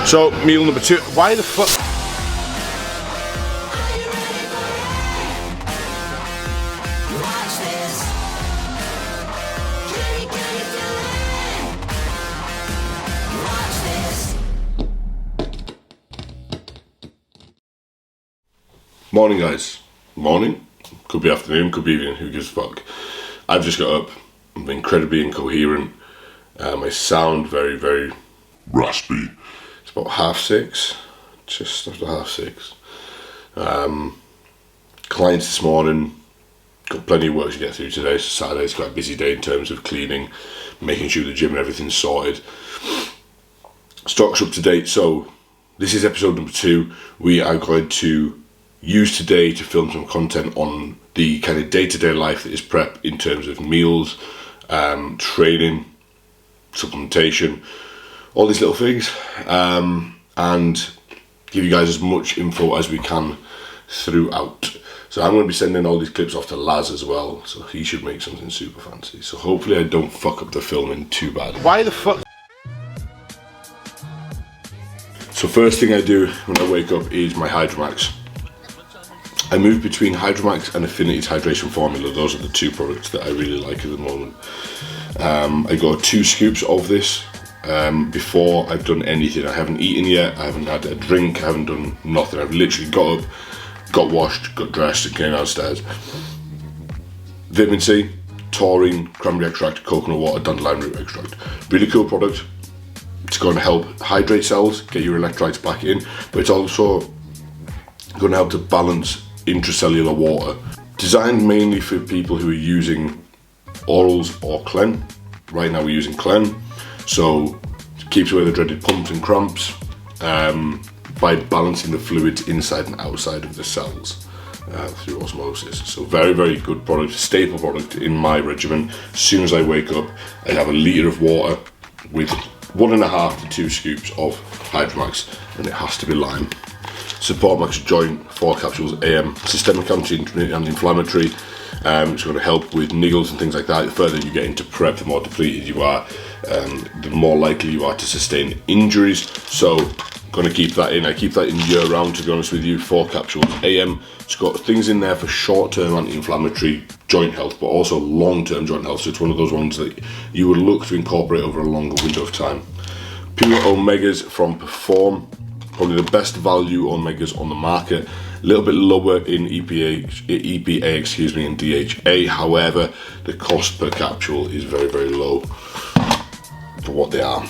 So, meal number 2. Why the fuck? Morning, guys. Morning? Could be afternoon, could be evening, who gives a fuck? I've just got up. I'm incredibly incoherent. I sound very, very raspy. It's about 6:30, just after 6:30. Clients this morning, got plenty of work to get through today. So Saturday's quite a busy day in terms of cleaning, making sure the gym and everything's sorted. Stock's up to date, so this is episode number 2. We are going to use today to film some content on the kind of day-to-day life that is prep in terms of meals, training, supplementation, all these little things, and give you guys as much info as we can throughout. So I'm going to be sending all these clips off to Laz as well, so he should make something super fancy. So hopefully I don't fuck up the filming too bad. Why the fuck? So first thing I do when I wake up is my Hydromax. I move between Hydromax and Affinity's hydration formula. Those are the 2 products that I really like at the moment. I got 2 scoops of this before I've done anything. I haven't eaten yet, I haven't had a drink, I haven't done nothing. I've literally got up, got washed, got dressed and came downstairs. Vitamin C, taurine, cranberry extract, coconut water, dandelion root extract. Really cool product. It's going to help hydrate cells, get your electrolytes back in, but it's also going to help to balance intracellular water. Designed mainly for people who are using orals or Clen. Right now we're using Clen, so it keeps away the dreaded pumps and cramps by balancing the fluids inside and outside of the cells through osmosis. So very, very good product, staple product in my regimen. As soon as I wake up, I have a litre of water with 1.5 to 2 scoops of Hydromax, and it has to be lime. Support Max Joint, 4 capsules AM, systemic anti-inflammatory. It's going to help with niggles and things like that. The further you get into prep, the more depleted you are, the more likely you are to sustain injuries. So, going to keep that in. I keep that in year round, to be honest with you. 4 capsules AM. It's got things in there for short-term anti-inflammatory joint health, but also long-term joint health. So it's one of those ones that you would look to incorporate over a longer window of time. Pure Omegas from Perform. Probably the best value omegas on the market. A little bit lower in EPA, and DHA. However, the cost per capsule is very, very low for what they are.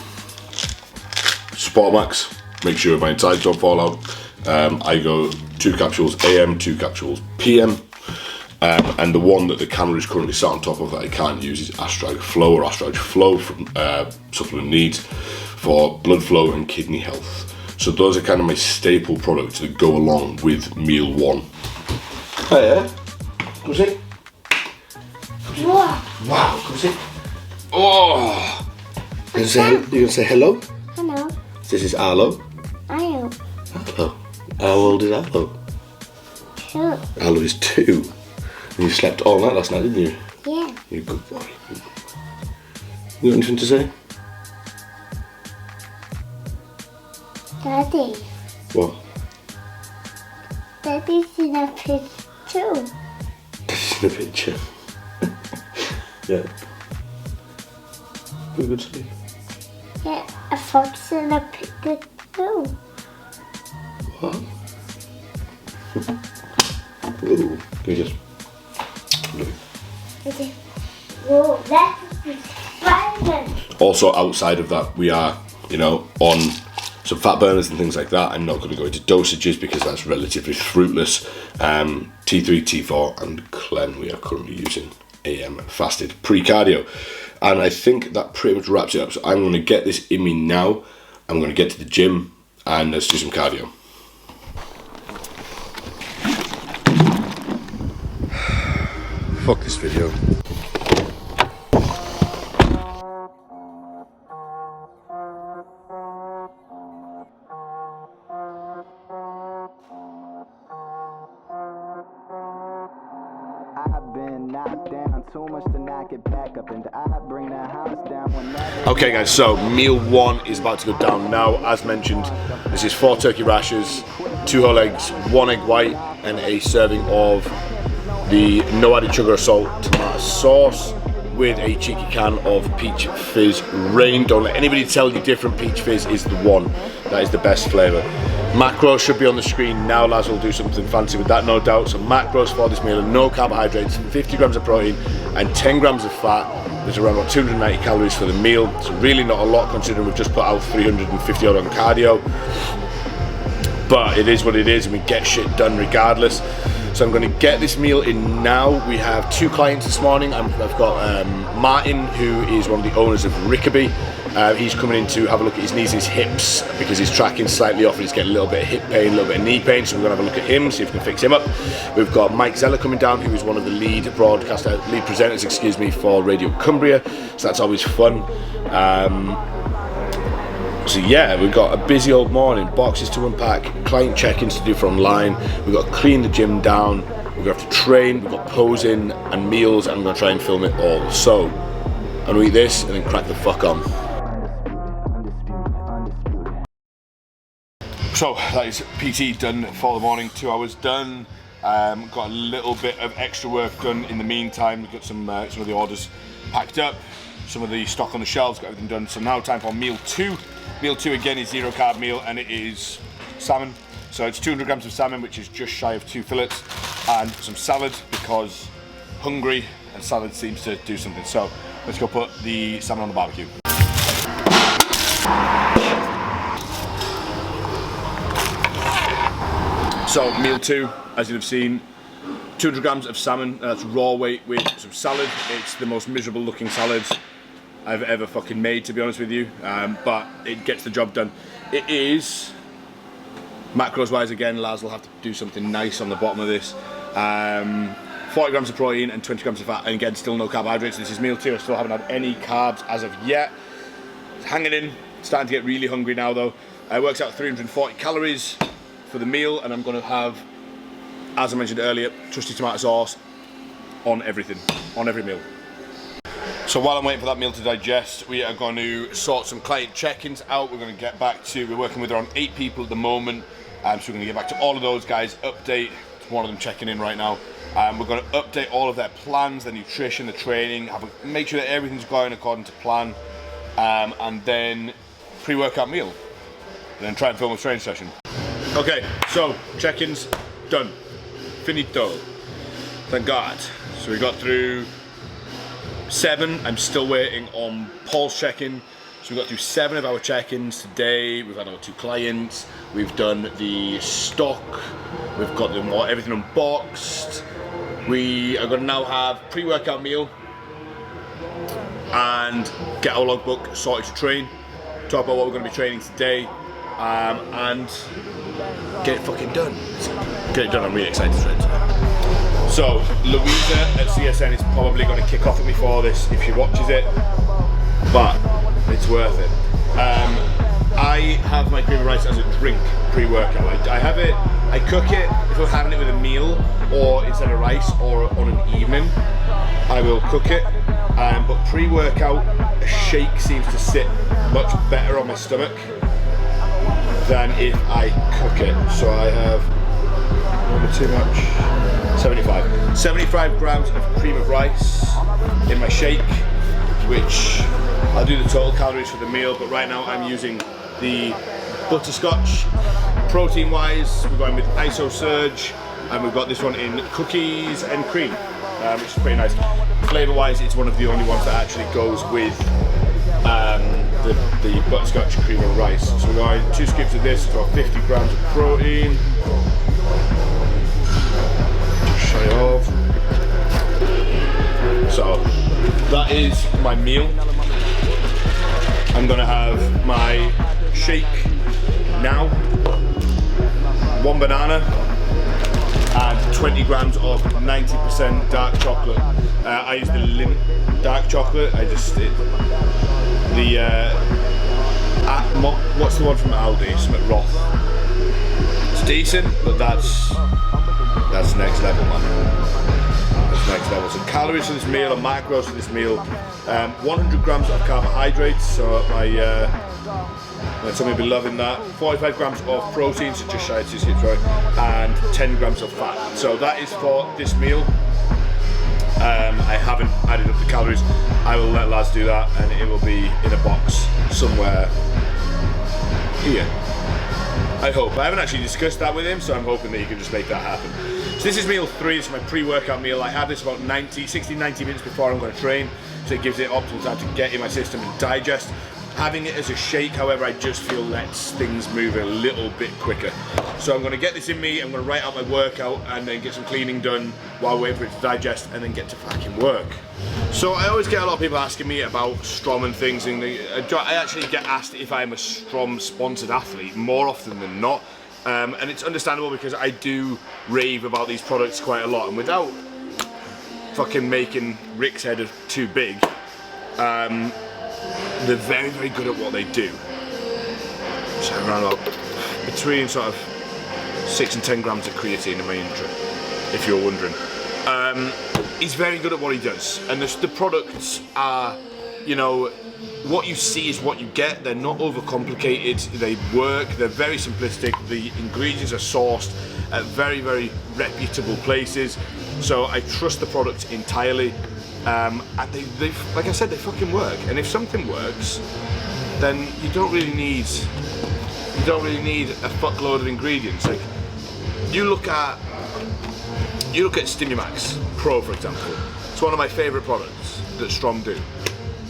Sportmax, make sure my insides don't fall out. I go 2 capsules AM, 2 capsules PM. And the one that the camera is currently sat on top of that I can't use is Astrag Flow, or Astrag Flow from Supplement Needs, for blood flow and kidney health. So those are kind of my staple products that go along with meal 1. Oh yeah? Come see? Wow, come see? Oh! You gonna say hello? Hello. This is Arlo. Arlo. Arlo. How old is Arlo? 2. Arlo is 2. And you slept all night last night, didn't you? Yeah. You're a good boy. You got anything to say? Daddy. What? Daddy's in a picture too. Daddy's in a picture. Yeah. Good sleep. Yeah, a fox in a picture too. What? Ooh, can you just... Okay. Whoa, that's Spider-Man. Also, outside of that, we are, on some fat burners and things like that. I'm not going to go into dosages because that's relatively fruitless. T3, T4 and Clen we are currently using AM fasted pre-cardio. And I think that pretty much wraps it up. So I'm going to get this in me now. I'm going to get to the gym and let's do some cardio. Fuck this video. I've been Okay guys, so meal 1 is about to go down now. As mentioned, this is 4 turkey rashers, 2 whole eggs, 1 egg white, and a serving of the no added sugar or salt tomato sauce with a cheeky can of peach fizz rain. Don't let anybody tell you different. Peach fizz is the one. That is the best flavour. Macros should be on the screen now. Laz will do something fancy with that, no doubt. So macros for this meal are no carbohydrates, 50 grams of protein and 10 grams of fat. There's around about 290 calories for the meal. It's really not a lot considering we've just put out 350 odd on cardio. But it is what it is and we get shit done regardless. So I'm going to get this meal in now. We have 2 clients this morning. I've got Martin, who is one of the owners of Rickaby. He's coming in to have a look at his knees and his hips because he's tracking slightly off and he's getting a little bit of hip pain, a little bit of knee pain, so we're going to have a look at him, see if we can fix him up. We've got Mike Zeller coming down, who is one of the lead presenters, for Radio Cumbria, so that's always fun. So yeah, we've got a busy old morning, boxes to unpack, client check-ins to do for online, we've got to clean the gym down, we're going to have to train, we've got posing and meals, and I'm going to try and film it all. So, I'm going to eat this and then crack the fuck on. So that is PT done for the morning, 2 hours done. Got a little bit of extra work done in the meantime. We've got some of the orders packed up, some of the stock on the shelves, got everything done. So now time for meal 2. Meal 2 again is 0 carb meal and it is salmon. So it's 200 grams of salmon, which is just shy of 2 fillets, and some salad because hungry and salad seems to do something. So let's go put the salmon on the barbecue. So meal 2, as you've seen, 200 grams of salmon, that's raw weight with some salad. It's the most miserable looking salad I've ever fucking made, to be honest with you, but it gets the job done. It is, macros wise again, Laz will have to do something nice on the bottom of this. 40 grams of protein and 20 grams of fat, and again, still no carbohydrates. This is meal 2, I still haven't had any carbs as of yet. It's hanging in, starting to get really hungry now though. It works out 340 calories for the meal, and I'm going to have, as I mentioned earlier, trusty tomato sauce on everything, on every meal. So while I'm waiting for that meal to digest, we are going to sort some client check-ins out. We're going to get back to, we're working with around 8 people at the moment, so we're going to get back to all of those guys, update, one of them checking in right now. We're going to update all of their plans, their nutrition, the training, make sure that everything's going according to plan, and then pre-workout meal, and then try and film a training session. Okay, so check-ins done, finito, thank God. So we got through 7, I'm still waiting on Paul's check-in. So we got through 7 of our check-ins today. We've had our 2 clients, we've done the stock, we've got everything unboxed. We are going to now have pre-workout meal and get our logbook sorted to train, talk about what we're going to be training today, and get it fucking done. Get it done, I'm really excited to train today. So, Louisa at CSN is probably going to kick off at me for this if she watches it, but it's worth it. I have my cream of rice as a drink pre-workout. I have it, I cook it if I'm having it with a meal or instead of rice or on an evening. I will cook it, but pre-workout, a shake seems to sit much better on my stomach than if I cook it. So I have, too much, 75 grams of cream of rice in my shake, which I'll do the total calories for the meal, but right now I'm using the butterscotch. Protein wise, we're going with ISO Surge, and we've got this one in cookies and cream, which is pretty nice. Flavour wise, it's one of the only ones that actually goes with the butterscotch cream of rice. So we're going 2 scoops of this for 50 grams of protein. Just shy of. So that is my meal. I'm gonna have my shake now, 1 banana and 20 grams of 90% dark chocolate. I use the Lindt dark chocolate. What's the one from Aldi? Some at Roth. It's decent, but that's next level, man. That's to the next level. So calories for this meal, or macros for this meal, 100 grams of carbohydrates, so some will be loving that. 45 grams of protein, so just shy of 2 scoops, right? And 10 grams of fat. So that is for this meal. I haven't added up the calories. I will let Laz do that, and it will be in a box somewhere here. I hope. I haven't actually discussed that with him, so I'm hoping that he can just make that happen. So this is meal 3, this is my pre-workout meal. I have this about 60, 90 minutes before I'm going to train, so it gives it optimal time to get in my system and digest. Having it as a shake, however, I just feel lets things move a little bit quicker. So I'm going to get this in me, I'm going to write out my workout and then get some cleaning done while waiting for it to digest and then get to fucking work. So I always get a lot of people asking me about Strom and things, and I actually get asked if I'm a Strom sponsored athlete more often than not. And it's understandable because I do rave about these products quite a lot, and without fucking making Rick's head too big, they're very, very good at what they do. So around about between sort of 6 and 10 grams of creatine in my intra, if you're wondering. He's very good at what he does, and the products are, you know, what you see is what you get. They're not overcomplicated, they work, they're very simplistic, the ingredients are sourced at very, very reputable places, so I trust the product entirely. And they like I said, they fucking work. And if something works, then you don't really need a fuckload of ingredients. Like you look at Stimumax Pro, for example. It's one of my favourite products that Strom do.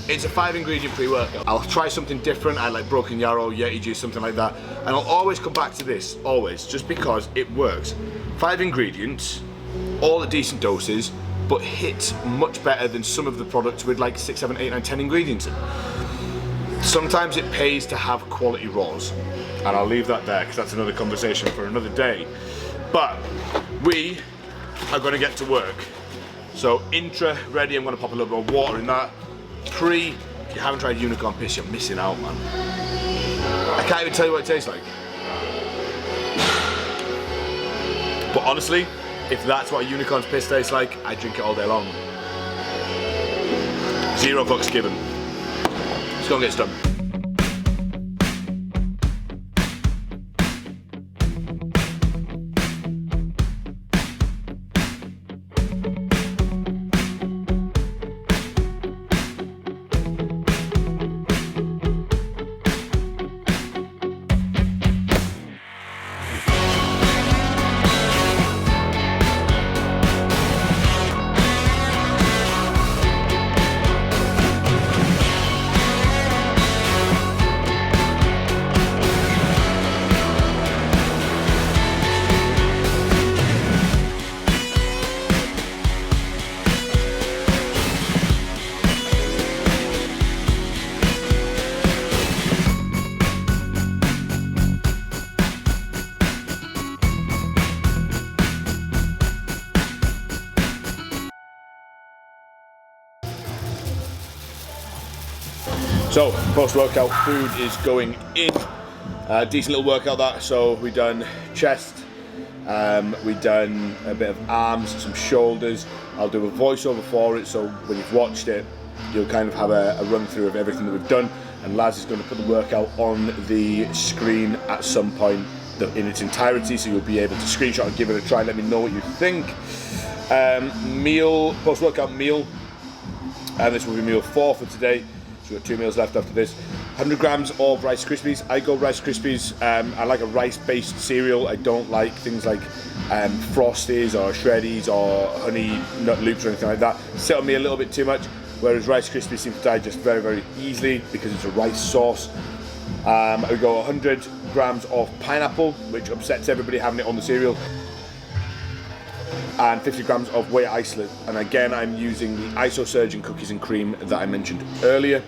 It's a 5-ingredient pre-workout. I'll try something different. I like Broken Yarrow, Yeti juice, something like that, and I'll always come back to this, always, just because it works. 5 ingredients, all at decent doses, but hits much better than some of the products with like 6, 7, 8, 9, 10 ingredients in. Sometimes it pays to have quality raws, and I'll leave that there because that's another conversation for another day. But we are going to get to work. So intra ready, I'm going to pop a little bit of water in that. Pre, if you haven't tried unicorn piss, you're missing out, man. I can't even tell you what it tastes like. But honestly, if that's what a unicorn's piss tastes like, I drink it all day long. 0 fucks given. Let's go and get this done. So, post-workout food is going in. Decent little workout that. So we done chest, we done a bit of arms, some shoulders. I'll do a voiceover for it, so when you've watched it, you'll kind of have a run through of everything that we've done. And Laz is going to put the workout on the screen at some point in its entirety, so you'll be able to screenshot and give it a try. Let me know what you think. Meal, post-workout meal, and this will be meal 4 for today. So we've got 2 meals left after this. 100 grams of Rice Krispies. I go Rice Krispies. I like a rice-based cereal. I don't like things like Frosties or Shreddies or Honey Nut Loops or anything like that. Sit on me a little bit too much, whereas Rice Krispies seem to digest very, very easily because it's a rice sauce. We go 100 grams of pineapple, which upsets everybody having it on the cereal. And 50 grams of whey isolate. And again, I'm using the IsoSurgeon cookies and cream that I mentioned earlier.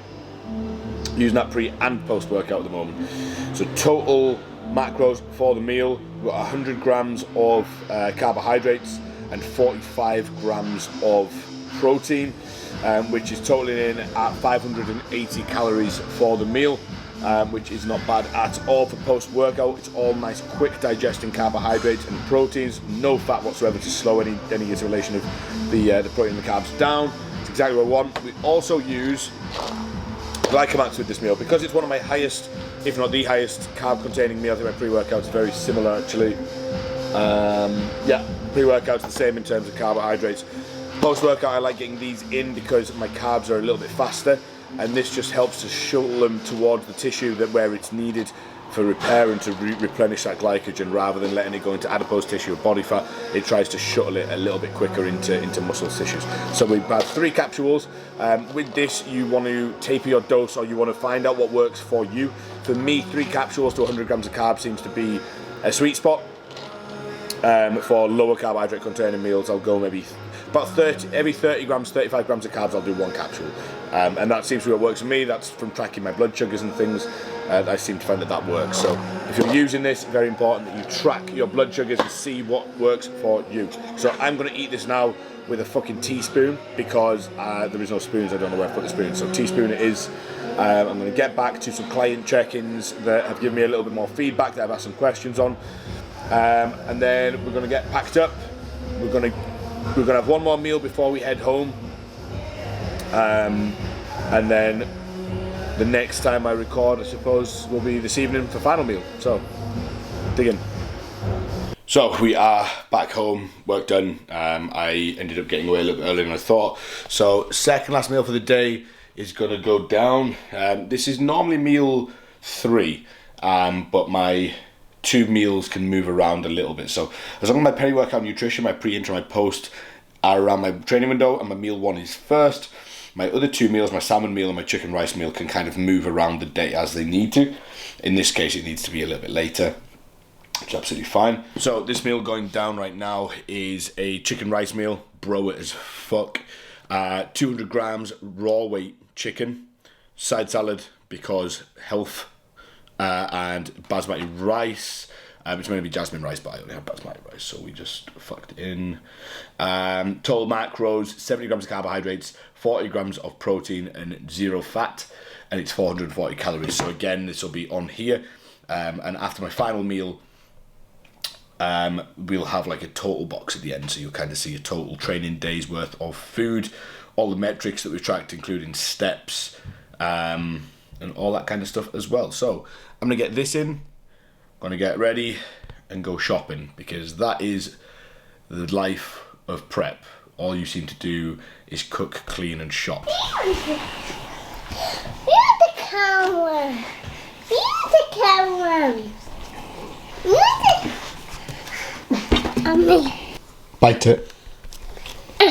Using that pre and post workout at the moment. So total macros for the meal, we've got 100 grams of carbohydrates and 45 grams of protein, which is totaling in at 580 calories for the meal. which is not bad at all for post-workout. It's all nice, quick digesting carbohydrates and proteins, no fat whatsoever to slow any accumulation of the protein and the carbs down. It's exactly what I want. We also use Glycomax with this meal because it's one of my highest, if not the highest, carb-containing meal. I think my pre-workout's very similar actually. Yeah, pre-workout's the same in terms of carbohydrates. Post-workout, I like getting these in because my carbs are a little bit faster, and this just helps to shuttle them towards the tissue where it's needed for repair and to replenish that glycogen, rather than letting it go into adipose tissue or body fat. It tries to shuttle it a little bit quicker into muscle tissues. So we've had 3 capsules. With this, you want to taper your dose, or you want to find out what works for you. For me, 3 capsules to 100 grams of carbs seems to be a sweet spot. For lower carbohydrate containing meals, I'll go maybe about every 30 grams, 35 grams of carbs, I'll do 1 capsule. And that seems to be what works for me. That's from tracking my blood sugars and things. I seem to find that works. So if you're using this, very important that you track your blood sugars and see what works for you. So I'm going to eat this now with a fucking teaspoon because there is no spoons. I don't know where I put the spoon. So teaspoon it is. I'm going to get back to some client check-ins that have given me a little bit more feedback that I've asked some questions on. And then we're going to get packed up. We're going to have 1 more meal before we head home, and then the next time I record, I suppose, will be this evening for final meal. So dig in. So we are back home, work done. I ended up getting away a little bit earlier than I thought. So second last meal for the day is going to go down. This is normally meal 3, but my 2 meals can move around a little bit. So as long as my peri-workout nutrition, my pre-intra, my post are around my training window, and my meal 1 is first, my other 2 meals, my salmon meal and my chicken rice meal, can kind of move around the day as they need to. In this case, it needs to be a little bit later, which is absolutely fine. So this meal going down right now is a chicken rice meal, bro it as fuck. 200 grams raw weight chicken, side salad because health, and basmati rice. It's meant to be jasmine rice, but I only have basmati rice, so we just fucked in. Total macros: 70 grams of carbohydrates, 40 grams of protein, and 0 fat, and it's 440 calories. So again, this will be on here. And after my final meal, we'll have like a total box at the end, so you'll kind of see a total training day's worth of food, all the metrics that we've tracked, including steps, and all that kind of stuff as well. So I'm gonna get this in, gonna get ready and go shopping, because that is the life of prep. All you seem to do is cook, clean and shop. Where's the camera? Where's the camera? Where's the... Bite it. Do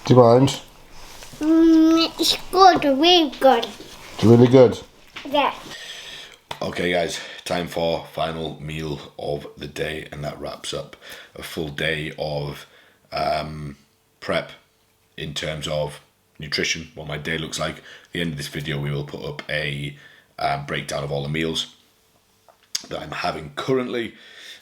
you mind? It's good, really good. It's really good. Yeah. Okay guys, time for final meal of the day, and that wraps up a full day of prep in terms of nutrition, what my day looks like. At the end of this video we will put up a breakdown of all the meals that I'm having currently.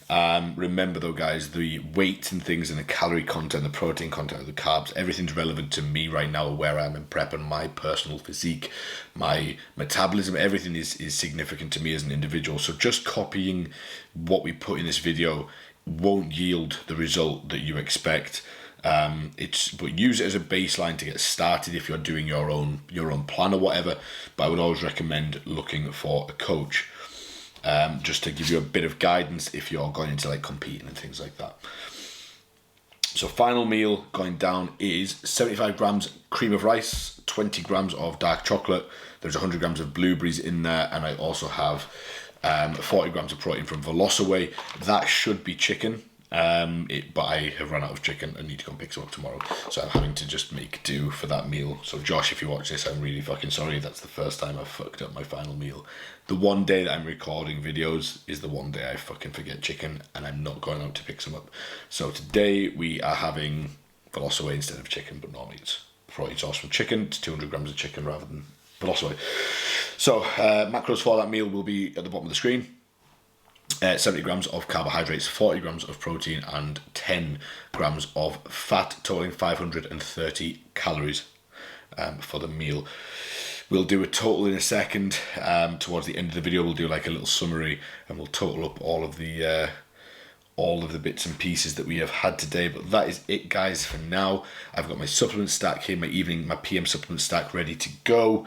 Remember though guys, the weights and things and the calorie content, the protein content, the carbs, everything's relevant to me right now, where I'm in prep, and my personal physique, my metabolism, everything is significant to me as an individual. So just copying what we put in this video won't yield the result that you expect. But use it as a baseline to get started if you're doing your own plan or whatever. But I would always recommend looking for a coach, just to give you a bit of guidance if you're going into like competing and things like that. So final meal going down is 75 grams cream of rice, 20 grams of dark chocolate, there's 100 grams of blueberries in there, and I also have 40 grams of protein from Veloci. That should be chicken, but I have run out of chicken and need to go and pick some up tomorrow, so I'm having to just make do for that meal. So Josh, if you watch this, I'm really fucking sorry. That's the first time I've fucked up my final meal. The one day that I'm recording videos is the one day I fucking forget chicken, and I'm not going out to pick some up. So today we are having Veloci instead of chicken, but normally it's protein source from chicken. It's 200 grams of chicken rather than Veloci. So macros for that meal will be at the bottom of the screen. 70 grams of carbohydrates, 40 grams of protein and 10 grams of fat, totaling 530 calories for the meal. We'll do a total in a second. Towards the end of the video, we'll do like a little summary, and we'll total up all of the bits and pieces that we have had today. But that is it, guys, for now. I've got my supplement stack here, my PM supplement stack ready to go,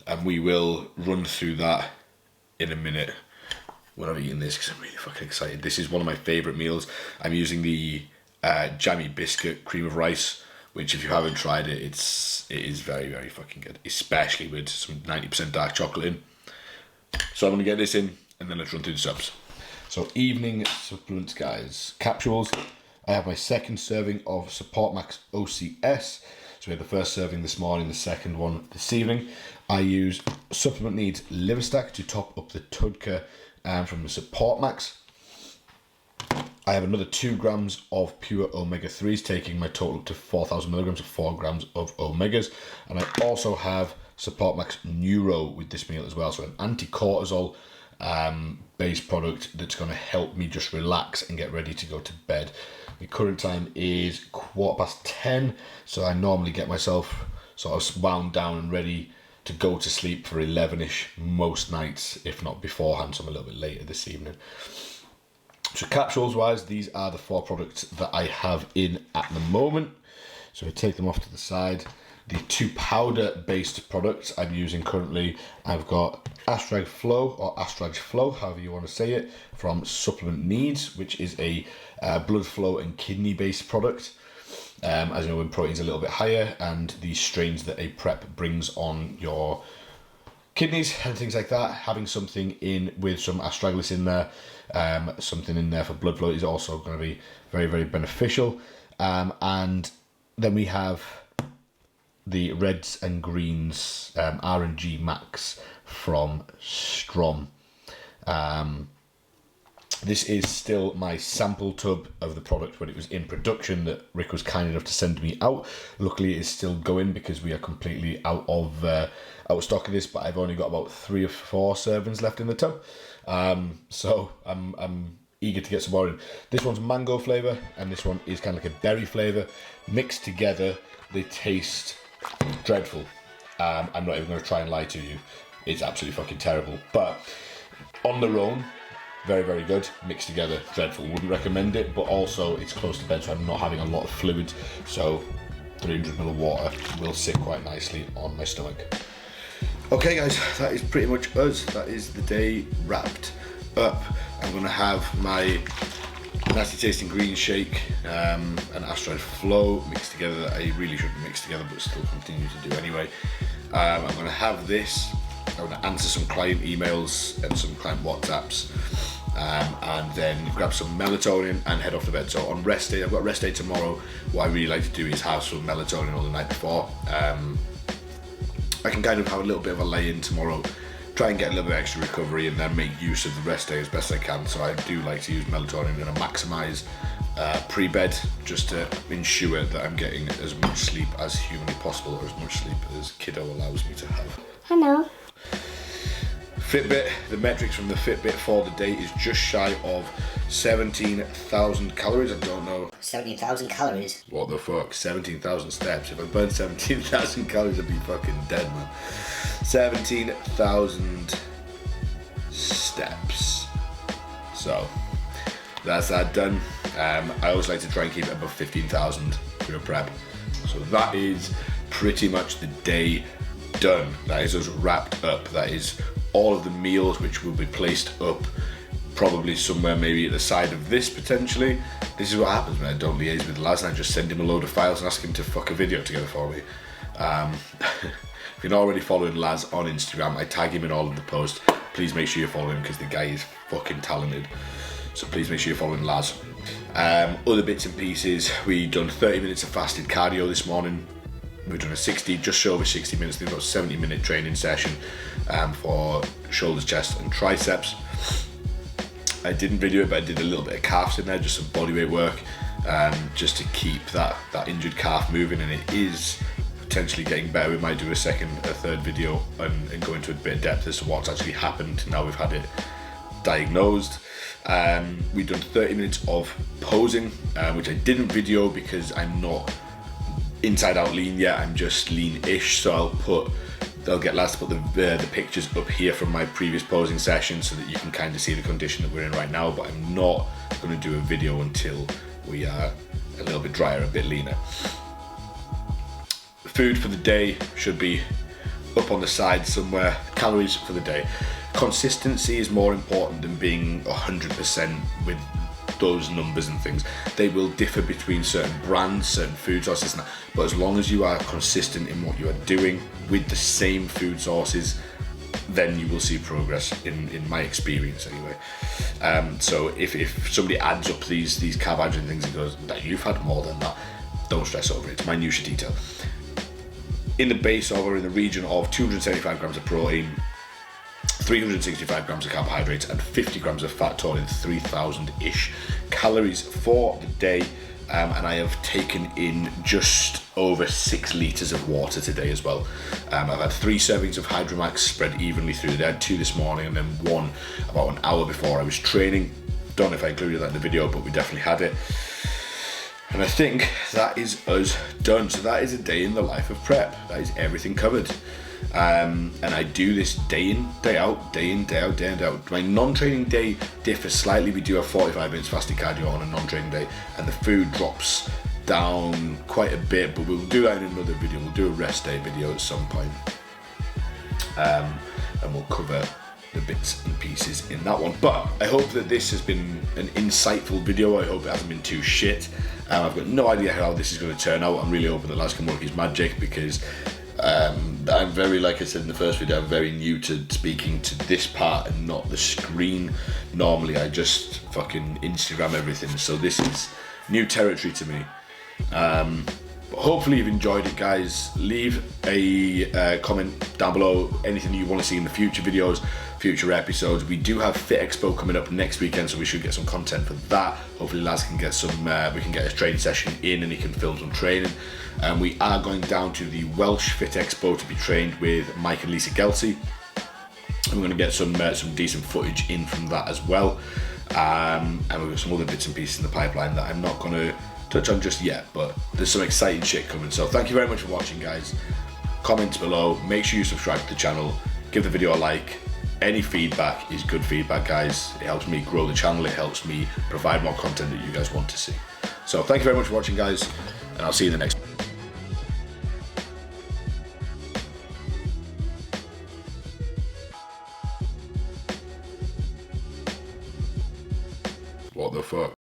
and we will run through that in a minute when I'm eating this, because I'm really fucking excited. This is one of my favourite meals. I'm using the jammy biscuit cream of rice, which, if you haven't tried it, it is very, very fucking good, especially with some 90% dark chocolate in. So I'm going to get this in, and then let's run through the subs. So evening supplements, guys. Capsules. I have my second serving of Support Max OCS. So we had the first serving this morning, the second one this evening. I use Supplement Needs Liver Stack to top up the Tudka from the Support Max. I have another 2 grams of pure omega-3s, taking my total up to 4,000 milligrams of 4 grams of omegas. And I also have Support Max Neuro with this meal as well. So an anti-cortisol based product that's going to help me just relax and get ready to go to bed. The current time is 10:15, so I normally get myself sort of wound down and ready to go to sleep for 11ish most nights, if not beforehand, so I'm a little bit later this evening. So capsules wise, these are the 4 products that I have in at the moment. So I take them off to the side. The 2 powder based products I'm using currently, I've got Astrag Flow, or Astrag Flow, however you want to say it, from Supplement Needs, which is a blood flow and kidney based product. As you know, when protein's a little bit higher, and the strains that a prep brings on your kidneys and things like that, having something in with some astragalus in there, something in there for blood flow is also going to be very, very beneficial. And then we have the reds and greens R&G Max from Strom. This is still my sample tub of the product when it was in production that Rick was kind enough to send me out. Luckily, it's still going because we are completely out of stock of this, but I've only got about 3 or 4 servings left in the tub. So I'm eager to get some more in. This one's mango flavour, and this one is kind of like a berry flavour. Mixed together, they taste dreadful. I'm not even going to try and lie to you. It's absolutely fucking terrible. But on their own, very, very good. Mixed together, dreadful. Wouldn't recommend it, but also it's close to bed, so I'm not having a lot of fluid. So 300 ml of water will sit quite nicely on my stomach. Okay, guys, that is pretty much us. That is the day wrapped up. I'm going to have my nasty tasting green shake and Astride Flow mixed together that I really shouldn't mix together, but still continue to do anyway. I'm going to have this. I'm going to answer some client emails and some client WhatsApps, and then grab some melatonin and head off to bed. So on rest day, I've got rest day tomorrow. What I really like to do is have some melatonin all the night before. I can kind of have a little bit of a lay-in tomorrow, try and get a little bit extra recovery, and then make use of the rest day as best I can. So I do like to use melatonin and maximise pre-bed, just to ensure that I'm getting as much sleep as humanly possible, or as much sleep as kiddo allows me to have. Hello. Fitbit, the metrics from the Fitbit for the day is just shy of 17,000 calories. I don't know. 17,000 calories? What the fuck? 17,000 steps. If I burned 17,000 calories, I'd be fucking dead, man. 17,000 steps. So, that's that done. I always like to try and keep it above 15,000 for a prep. So that is pretty much the day done. That is us wrapped up. That is all of the meals, which will be placed up probably somewhere maybe at the side of this potentially. This is what happens when I don't liaise with Laz and I just send him a load of files and ask him to fuck a video together for me. If you're not already following Laz on Instagram, I tag him in all of the posts. Please make sure you follow him because the guy is fucking talented. So please make sure you're following Laz. Other bits and pieces, we done 30 minutes of fasted cardio this morning. We've done just over 60 minutes, about 70-minute training session for shoulders, chest and triceps. I didn't video it, but I did a little bit of calves in there, just some bodyweight work, just to keep that injured calf moving, and it is potentially getting better. We might do a third video and go into a bit of depth as to what's actually happened now we've had it diagnosed. We've done 30 minutes of posing, which I didn't video because I'm not inside out lean yet, I'm just lean-ish, so I'll put they'll get last to put the pictures up here from my previous posing session so that you can kind of see the condition that we're in right now, but I'm not going to do a video until we are a little bit drier, a bit leaner. Food for the day should be up on the side somewhere. Calories for the day. Consistency is more important than being 100% with those numbers and things. They will differ between certain brands, certain food sources, and that, but as long as you are consistent in what you are doing with the same food sources, then you will see progress in my experience anyway. So if somebody adds up these carbohydrates and things and goes, that you've had more than that, don't stress over it. It's minutiae detail. In the base of, or in the region of 275 grams of protein, 365 grams of carbohydrates, and 50 grams of fat, totaling 3,000-ish calories for the day. And I have taken in just over 6 litres of water today as well. I've had 3 servings of Hydromax spread evenly through the day. I had 2 this morning and then 1 about an hour before I was training. Don't know if I included that in the video, but we definitely had it. And I think that is us done. So that is a day in the life of prep. That is everything covered. And I do this day in, day out, day in, day out, day in, day out. My non-training day differs slightly. We do have 45 minutes fasted cardio on a non-training day, and the food drops down quite a bit, but we'll do that in another video. We'll do a rest day video at some point. And we'll cover the bits and pieces in that one. But I hope that this has been an insightful video. I hope it hasn't been too shit. I've got no idea how this is going to turn out. I'm really hoping that Laz can work his magic, because I'm very, like I said in the first video, I'm very new to speaking to this part and not the screen. Normally I just fucking Instagram everything, so this is new territory to me. But hopefully you've enjoyed it, guys. Leave a comment down below, anything you want to see in the future videos, future episodes. We do have Fit Expo coming up next weekend, so we should get some content for that. Hopefully Laz can get some, we can get his training session in and he can film some training. And we are going down to the Welsh Fit Expo to be trained with Mike and Lisa Gelsey. And we're going to get some decent footage in from that as well. And we've got some other bits and pieces in the pipeline that I'm not going to touch on just yet, but there's some exciting shit coming. So thank you very much for watching, guys. Comments below, make sure you subscribe to the channel, give the video a like. Any feedback is good feedback, guys. It helps me grow the channel, it helps me provide more content that you guys want to see. So thank you very much for watching, guys, and I'll see you in the next one. What the fuck?